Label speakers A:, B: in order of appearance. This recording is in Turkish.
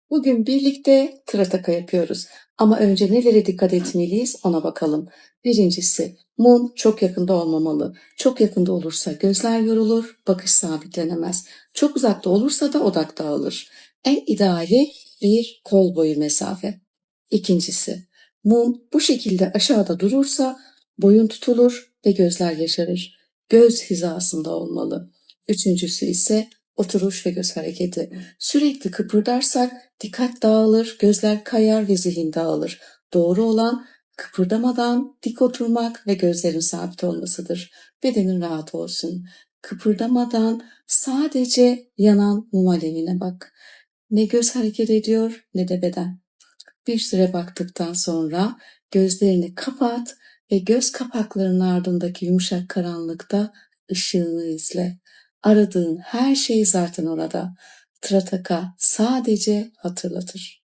A: Bugün birlikte trataka yapıyoruz. Ama önce nelere dikkat etmeliyiz ona bakalım. Birincisi, mum çok yakında olmamalı. Çok yakında olursa gözler yorulur, bakış sabitlenemez. Çok uzakta olursa da odak dağılır. En ideali bir kol boyu mesafe. İkincisi, mum bu şekilde aşağıda durursa boyun tutulur ve gözler yaşarır. Göz hizasında olmalı. Üçüncüsü ise oturuş ve göz hareketi. Sürekli kıpırdarsak dikkat dağılır, gözler kayar ve zihin dağılır. Doğru olan kıpırdamadan dik oturmak ve gözlerin sabit olmasıdır. Bedenin rahat olsun. Kıpırdamadan sadece yanan mum alevine bak. Ne göz hareket ediyor ne de beden. Bir süre baktıktan sonra gözlerini kapat ve göz kapaklarının ardındaki yumuşak karanlıkta ışığını izle. Aradığın her şey zaten orada. Trataka sadece hatırlatır.